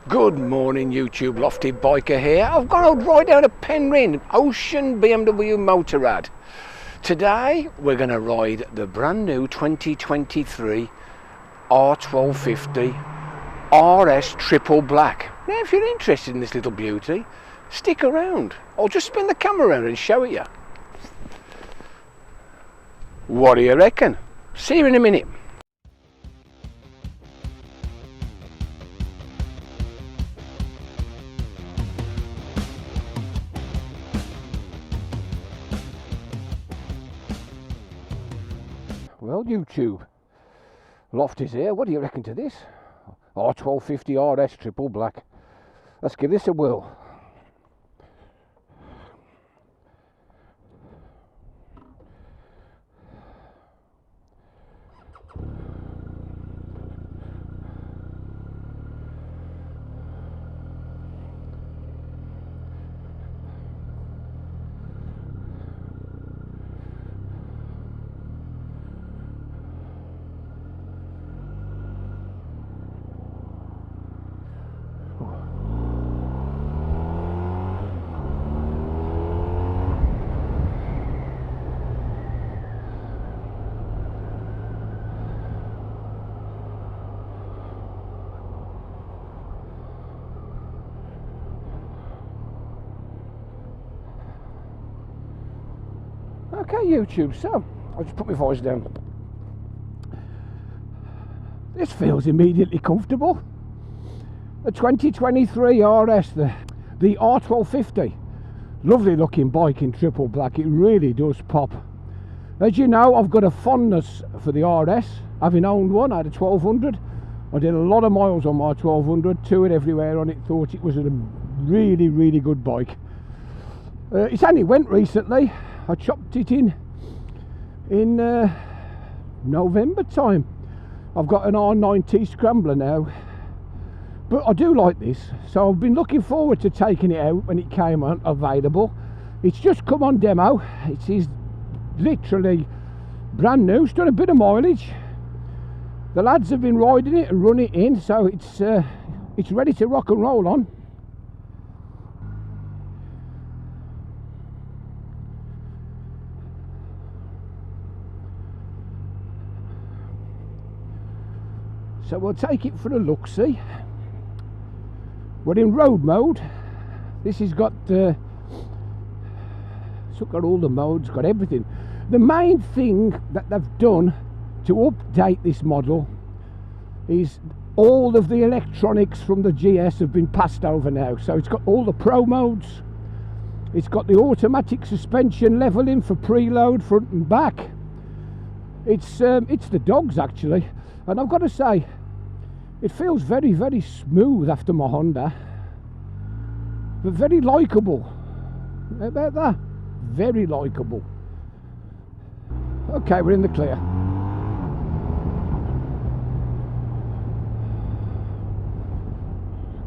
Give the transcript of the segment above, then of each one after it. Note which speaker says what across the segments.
Speaker 1: Good morning YouTube, Lofty Biker here. I've gone out right out of Penryn, Ocean BMW Motorrad. Today we're going to ride the brand new 2023 R1250 RS Triple Black. Now if you're interested in this little beauty, stick around. I'll just spin the camera around and show it you. What do you reckon? See you in a minute. Well, YouTube, Lofty's here. What do you reckon to this? R1250 RS Triple Black. Let's give this a whirl. Okay YouTube, so I'll just put my voice down. This feels immediately comfortable. The 2023 RS, the R1250. Lovely looking bike in triple black, it really does pop. As you know, I've got a fondness for the RS, having owned one. I had a 1200. I did a lot of miles on my 1200, toured everywhere on it, thought it was a really good bike. It's only went recently. I chopped it in November time. I've got an R90 Scrambler now, but I do like this, so I've been looking forward to taking it out when it came on available. It's just come on demo. It is literally brand new. It's done a bit of mileage. The lads have been riding it and running it in, so it's ready to rock and roll on. So we'll take it for a look-see. We're in road mode. This has got it's got all the modes, got everything. The main thing that they've done to update this model is all of the electronics from the GS have been passed over now. So it's got all the pro modes. It's got the automatic suspension leveling for preload front and back. It's the dogs actually. And I've got to say, it feels very smooth after my Honda, but very likeable. How about that? Very likeable. Okay, we're in the clear.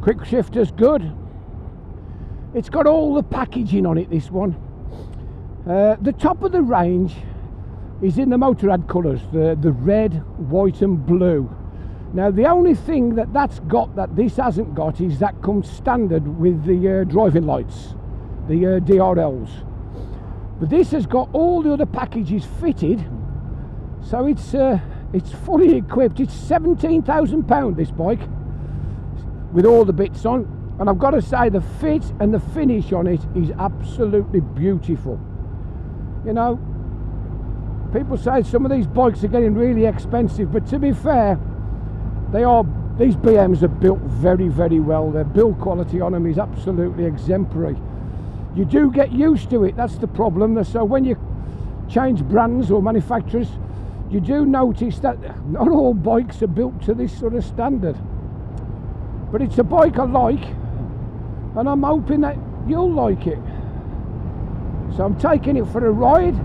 Speaker 1: Quick shifter's good. It's got all the packaging on it, this one. The top of the range is in the Motorrad colours, the red, white and blue. Now the only thing that's got that this hasn't got is that comes standard with the driving lights, the DRLs. But this has got all the other packages fitted, so it's fully equipped. It's £17,000 this bike, with all the bits on. And I've got to say, the fit and the finish on it is absolutely beautiful. You know, people say some of these bikes are getting really expensive, but to be fair, these BMs are built very well. Their build quality on them is absolutely exemplary. You do get used to it, that's the problem. So when you change brands or manufacturers, you do notice that not all bikes are built to this sort of standard. But it's a bike I like, and I'm hoping that you'll like it. So I'm taking it for a ride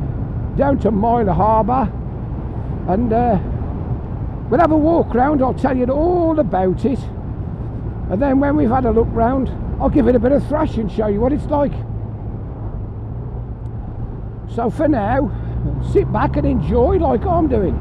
Speaker 1: down to Mile Harbour, and we'll have a walk round. I'll tell you all about it, and then when we've had a look round, I'll give it a bit of thrash and show you what it's like. So for now, sit back and enjoy like I'm doing.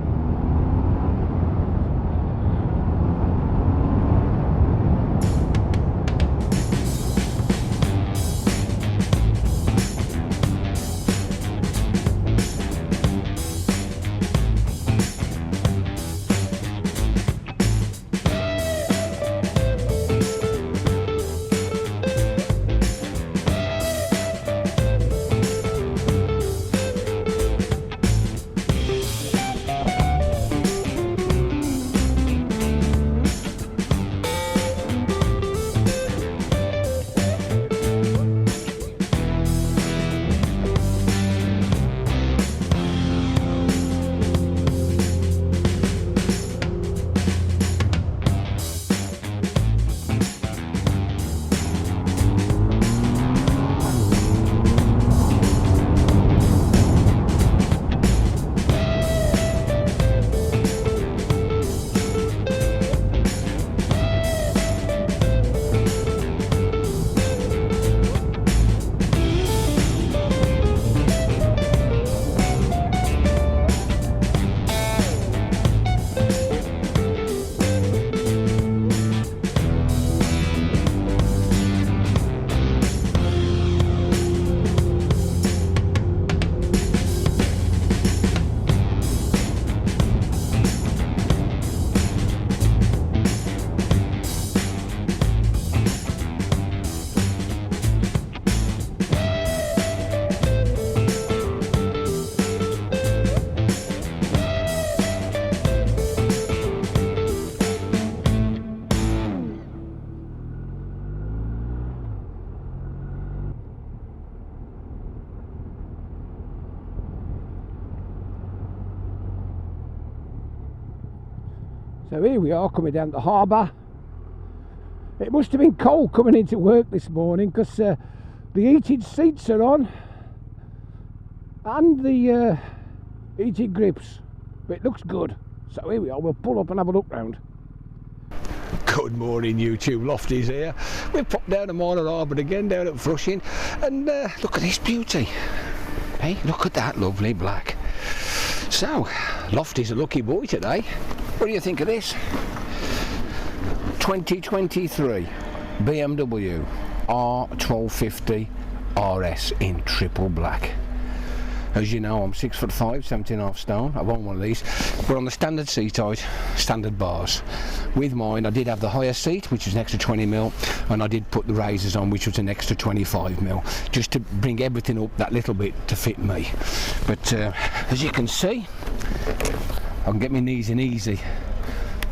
Speaker 1: So here we are coming down the harbour. It must have been cold coming into work this morning because the heated seats are on and the heated grips, but it looks good. So here we are, we'll pull up and have a look round. Good morning YouTube, Lofty's here. We've popped down to Minor Harbour again, down at Flushing, and look at this beauty. Hey, look at that lovely black. So, Lofty's a lucky boy today. What do you think of this? 2023 BMW R1250RS in triple black. As you know, I'm 6'5", 17.5 stone. I want one of these. We're on the standard seat height, standard bars. With mine, I did have the higher seat, which was an extra 20mm, and I did put the razors on, which was an extra 25mm, just to bring everything up that little bit to fit me. But as you can see, I can get my knees in easy.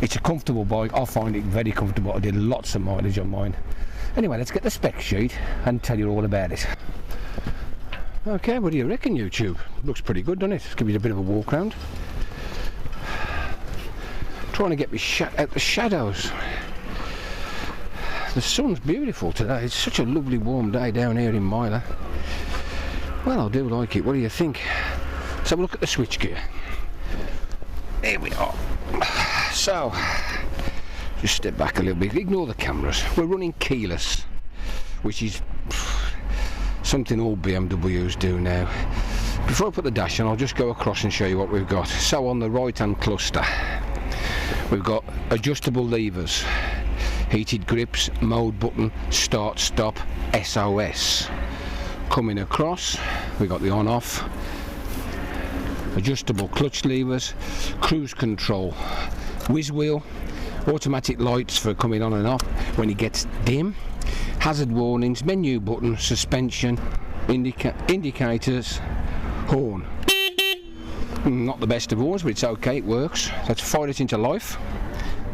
Speaker 1: It's a comfortable bike. I find it very comfortable. I did lots of mileage on mine. Anyway, let's get the spec sheet and tell you all about it. Okay, what do you reckon, YouTube? Looks pretty good, doesn't it? Let's give you a bit of a walk round. Trying to get me out the shadows. The sun's beautiful today. It's such a lovely warm day down here in Myler. Well, I do like it. What do you think? Let's have a look at the switchgear. Here we are. So, just step back a little bit. Ignore the cameras. We're running keyless, which is something all BMWs do now. Before I put the dash on, I'll just go across and show you what we've got. So on the right hand cluster, we've got adjustable levers, heated grips, mode button, start, stop, SOS. Coming across, we've got the on off, adjustable clutch levers, cruise control, whiz wheel, automatic lights for coming on and off when it gets dim, hazard warnings, menu button, suspension, indicators, horn. Not the best of horns, but it's okay, it works. Let's fire it into life.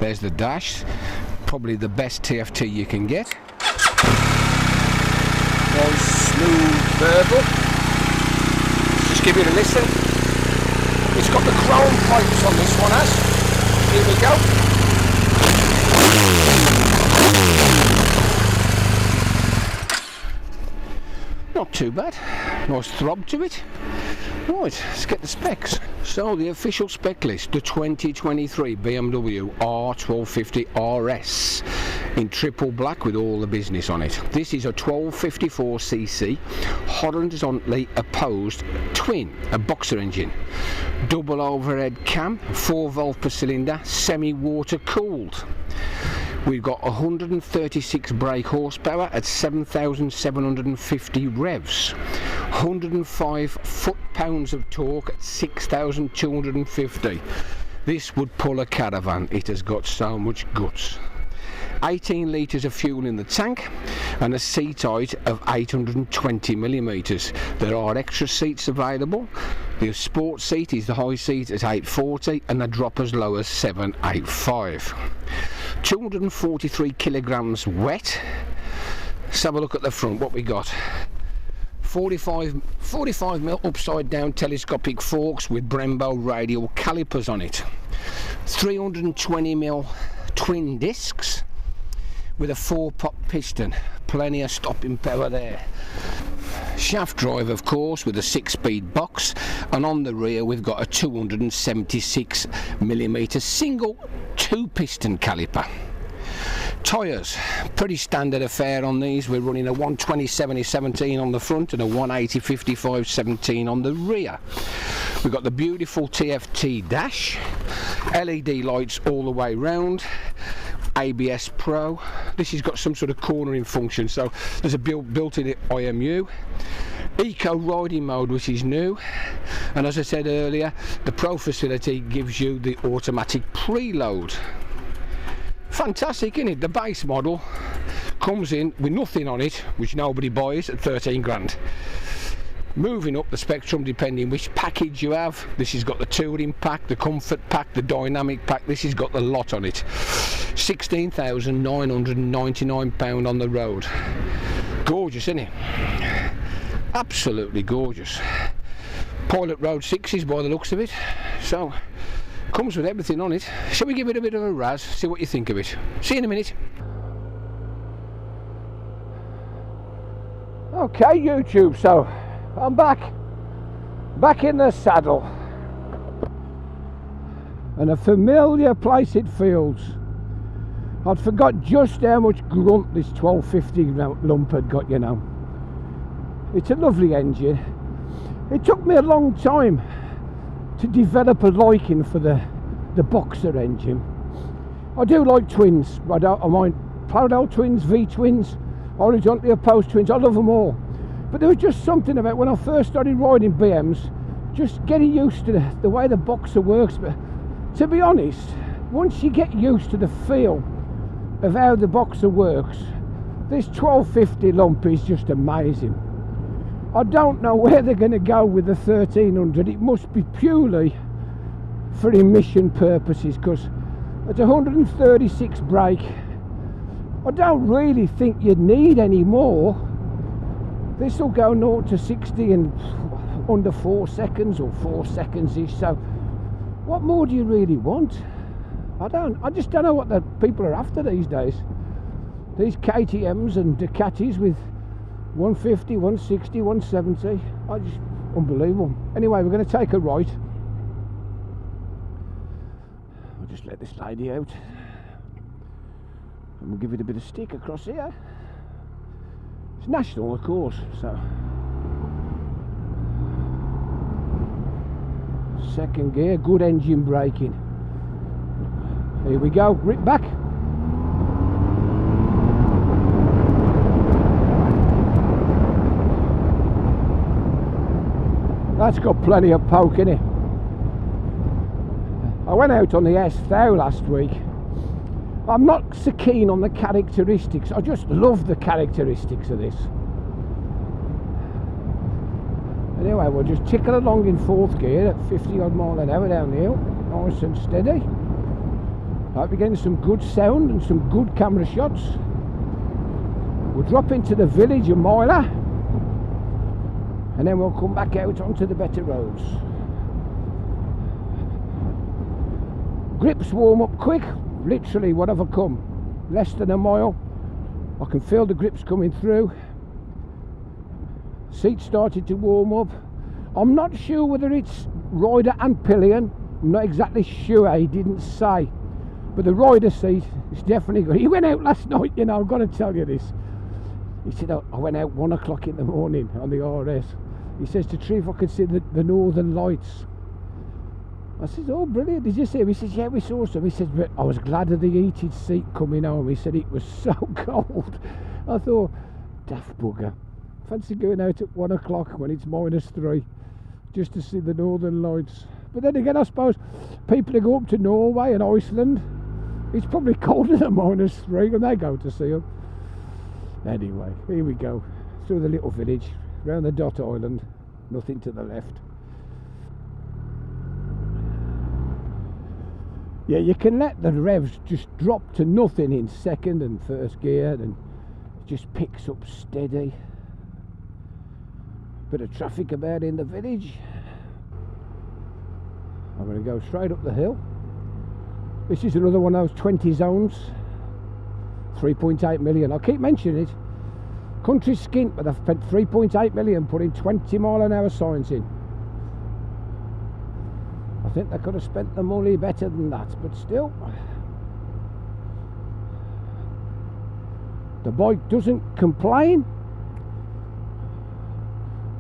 Speaker 1: There's the dash, probably the best TFT you can get. Nice smooth verbal. Just give it a listen. It's got the chrome pipes on this one, as. Here we go. Not too bad. Nice throb to it. Right, let's get the specs. So the official spec list, the 2023 BMW R1250RS in triple black with all the business on it. This is a 1254cc horizontally opposed twin, a boxer engine, double overhead cam, 4 valve per cylinder, semi-water cooled. We've got 136 brake horsepower at 7,750 revs, 105 foot-pounds of torque at 6,250. This would pull a caravan. It has got so much guts. 18 litres of fuel in the tank and a seat height of 820mm. There are extra seats available. The sport seat is the high seat at 840 and the drop as low as 785. 243 kilograms wet. Let's have a look at the front. What we got: 45mm upside down telescopic forks with Brembo radial calipers on it. 320mm twin discs with a 4-pot piston, plenty of stopping power there. Shaft drive, of course, with a 6-speed box, and on the rear we've got a 276mm single 2-piston caliper. Tyres, pretty standard affair on these. We're running a 120/70/17 on the front and a 180/55/17 on the rear. We've got the beautiful TFT dash, LED lights all the way round, ABS Pro. This has got some sort of cornering function, so there's a built-in IMU. Eco riding mode, which is new, and as I said earlier, the Pro facility gives you the automatic preload. Fantastic, isn't it? The base model comes in with nothing on it, which nobody buys, at 13 grand. Moving up the spectrum, depending which package you have, this has got the touring pack, the comfort pack, the dynamic pack. This has got the lot on it. £16,999 on the road. Gorgeous, isn't it? Absolutely gorgeous. Pilot Road 6s by the looks of it. So Comes with everything on it. Shall we give it a bit of a razz, see what you think of it? See you in a minute. Okay, YouTube, so I'm back in the saddle, and a familiar place it feels. I'd forgot just how much grunt this 1250 lump had got, you know. It's a lovely engine. It took me a long time to develop a liking for the boxer engine. I do like twins. I mind parallel twins, V-twins, horizontally opposed twins. I love them all. But there was just something about when I first started riding BMs, just getting used to the way the boxer works. But to be honest, once you get used to the feel of how the boxer works, this 1250 lump is just amazing. I don't know where they're going to go with the 1300. It must be purely for emission purposes, because at 136 brake, I don't really think you need any more. This will go 0 to 60 in under 4 seconds or 4 seconds ish. So what more do you really want? I just don't know what the people are after these days. These KTMs and Ducatis with 150, 160, 170. Unbelievable. Anyway, we're going to take a right. I'll just let this lady out, and we'll give it a bit of stick across here. It's national, of course, so. Second gear, good engine braking. Here we go, grip back. That's got plenty of poke in it. I went out on the S1000 last week. I'm not so keen on the characteristics. I just love the characteristics of this. Anyway, we'll just tickle along in 4th gear at 50 odd mile an hour down the hill. Nice and steady. Hope we're getting some good sound and some good camera shots. We'll drop into the village a miler, and then we'll come back out onto the better roads. Grips warm up quick. Literally, what have I come? Less than a mile. I can feel the grips coming through. Seat started to warm up. I'm not sure whether it's rider and pillion. I'm not exactly sure, he didn't say. But the rider seat is definitely good. He went out last night, you know, I've got to tell you this. He said, I went out 1 o'clock in the morning on the RS. He says to try if I could see the northern lights. I said, oh, brilliant. Did you see him? He says, yeah, we saw some. He said, but I was glad of the heated seat coming home. He said it was so cold. I thought, daft bugger. Fancy going out at 1 o'clock when it's -3 just to see the northern lights. But then again, I suppose people who go up to Norway and Iceland, it's probably colder than -3 when they go to see them. Anyway, here we go. Through the little village, round the dot island, nothing to the left. Yeah, you can let the revs just drop to nothing in 2nd and 1st gear, and it just picks up steady. Bit of traffic about in the village. I'm going to go straight up the hill. This is another one of those 20 zones. 3.8 million. I keep mentioning it. Country's skint, but they've spent 3.8 million putting 20 mile an hour signs in. I think they could have spent the money better than that, but still. The bike doesn't complain.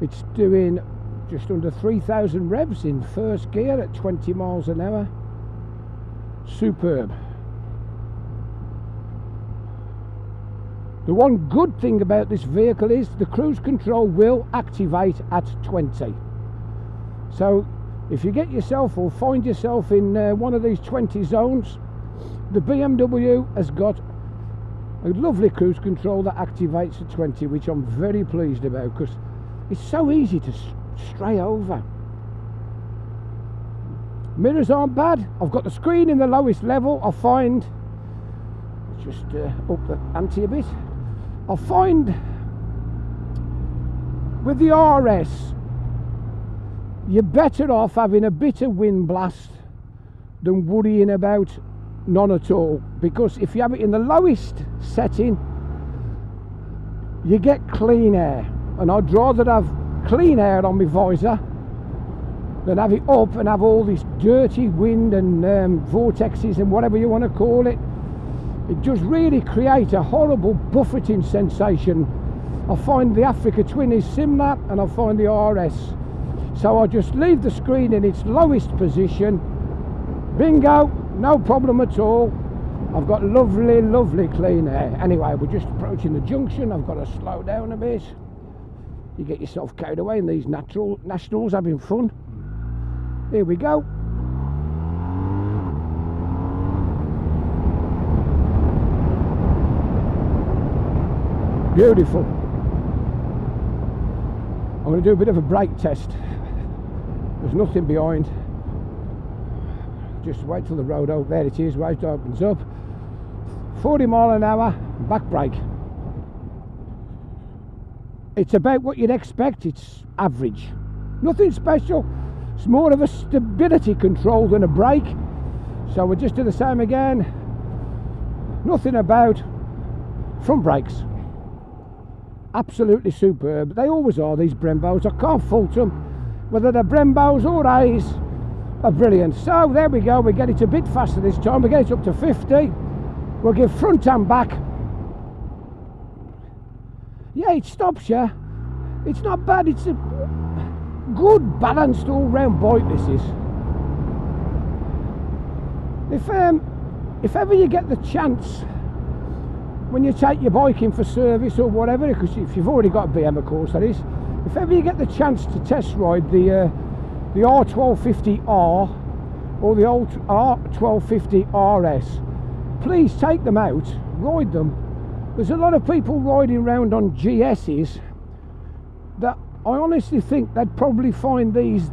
Speaker 1: It's doing just under 3,000 revs in 1st gear at 20 miles an hour. Superb. The one good thing about this vehicle is the cruise control will activate at 20. So if you get yourself or find yourself in one of these 20 zones, the BMW has got a lovely cruise control that activates at 20, which I'm very pleased about, because it's so easy to stray over. Mirrors aren't bad. I've got the screen in the lowest level. I find, just up the ante a bit, I find with the RS, you're better off having a bit of wind blast than worrying about none at all, because if you have it in the lowest setting, you get clean air, and I'd rather have clean air on my visor than have it up and have all this dirty wind and vortexes and whatever you want to call it. It just really creates a horrible buffeting sensation. I find the Africa Twin is similar, and I find the RS. So I just leave the screen in its lowest position. Bingo, no problem at all. I've got lovely, lovely clean air. Anyway, we're just approaching the junction. I've got to slow down a bit. You get yourself carried away in these nationals having fun. Here we go. Beautiful. I'm going to do a bit of a brake test. There's nothing behind. Just wait till the road opens. There it is, road opens up. 40 mile an hour, back brake. It's about what you'd expect. It's average. Nothing special. It's more of a stability control than a brake. So we'll just do the same again. Nothing about front brakes. Absolutely superb. They always are, these Brembos. I can't fault them. Whether they're Brembos or A's, are brilliant. So there we go. We get it a bit faster this time. We get it up to 50. We'll give front and back. Yeah, it stops you. It's not bad. It's a good balanced all-round bike, this is. If ever you get the chance, when you take your bike in for service or whatever, because if you've already got a BM, of course that is, if ever you get the chance to test ride the R1250R or the old R1250RS, please take them out, ride them. There's a lot of people riding around on GS's that I honestly think they'd probably find these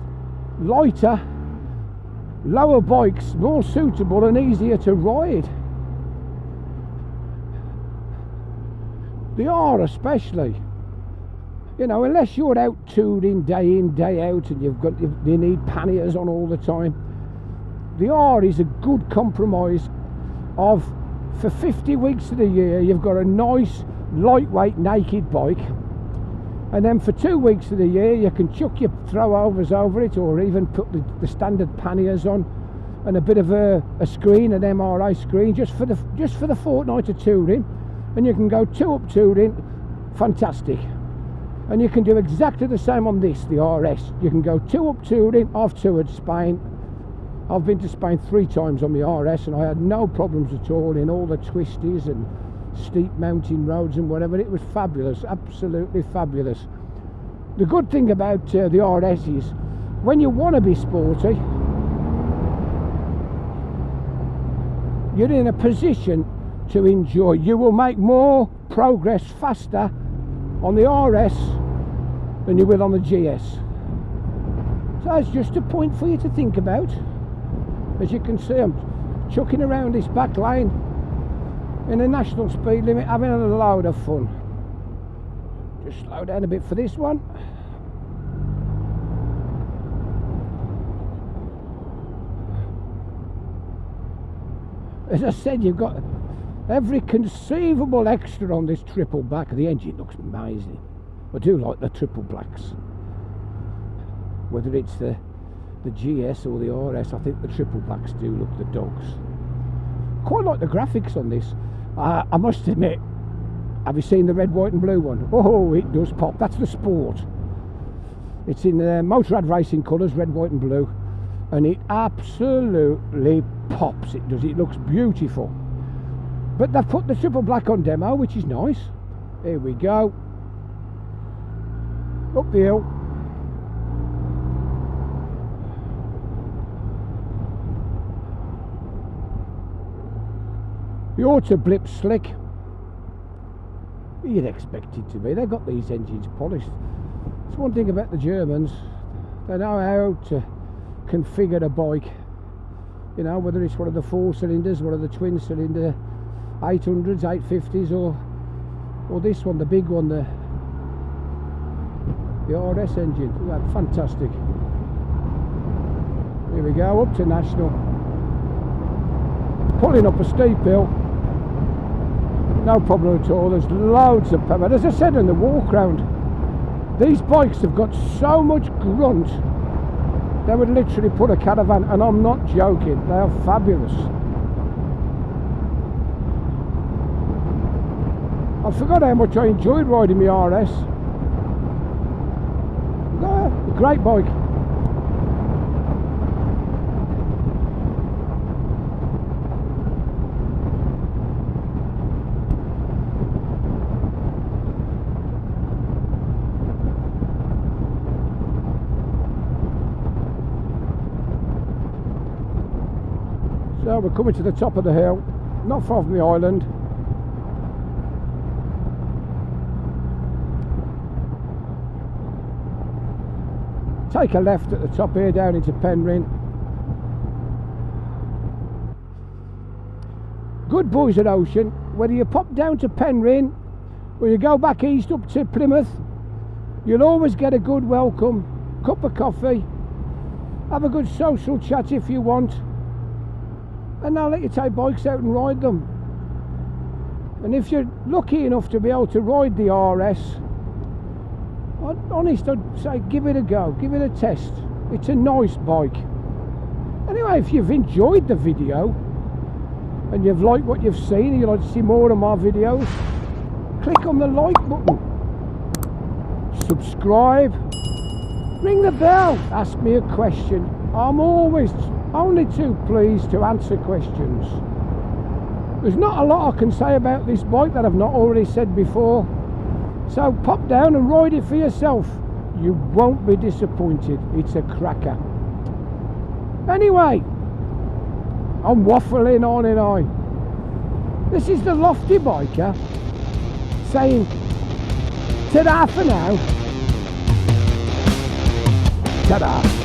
Speaker 1: lighter, lower bikes more suitable and easier to ride. The R especially, you know, unless you're out touring day in, day out, and you need panniers on all the time, the R is a good compromise of, for 50 weeks of the year, you've got a nice, lightweight, naked bike, and then for 2 weeks of the year, you can chuck your throw-overs over it, or even put the standard panniers on, and a bit of a screen, an MRI screen, just for the fortnight of touring, and you can go 2 up touring, fantastic. And you can do exactly the same on this, the RS. You can go 2 up touring. I've toured Spain. I've been to Spain 3 times on the RS, and I had no problems at all in all the twisties and steep mountain roads and whatever. It was fabulous, absolutely fabulous. The good thing about the RS is, when you want to be sporty, you're in a position to enjoy. You will make more progress faster on the RS than you will on the GS. So it's just a point for you to think about. As you can see, I'm chucking around this back lane in a national speed limit, having a load of fun. Just slow down a bit for this one. As I said, you've got every conceivable extra on this triple black. The engine looks amazing. I do like the triple blacks. Whether it's the GS or the RS, I think the triple blacks do look the dogs. Quite like the graphics on this. I must admit, have you seen the red, white and blue one? Oh, it does pop. That's the Sport. It's in Motorrad racing colours, red, white and blue, and it absolutely pops. It does. It looks beautiful. But they've put the triple black on demo, which is nice. Here we go. Up the hill. The auto blip slick. You'd expect it to be. They've got these engines polished. It's one thing about the Germans. They know how to configure a bike. You know, whether it's one of the 4 cylinders, one of the twin cylinder 800s, 850s, or this one, the big one, the RS engine. That's fantastic. Here we go, up to national. pulling up a steep hill, no problem at all. There's loads of power. As I said in the Walkaround, these bikes have got so much grunt, they would literally put a caravan, and I'm not joking, they are fabulous. I forgot how much I enjoyed riding my RS. Yeah, a great bike. So we're coming to the top of the hill, not far from the island. Take a left at the top here, down into Penryn. Good boys at Ocean, whether you pop down to Penryn or you go back east up to Plymouth, you'll always get a good welcome, cup of coffee, have a good social chat if you want, and they'll let you take bikes out and ride them. And if you're lucky enough to be able to ride the RS, I'd say give it a go, give it a test. It's a nice bike. Anyway, if you've enjoyed the video and you've liked what you've seen and you'd like to see more of my videos, click on the like button, subscribe, ring the bell, ask me a question. I'm always only too pleased to answer questions. There's not a lot I can say about this bike that I've not already said before. So pop down and ride it for yourself. You won't be disappointed. It's a cracker. Anyway, I'm waffling on and on. This is the Lofty Biker saying ta-da for now. Ta-da.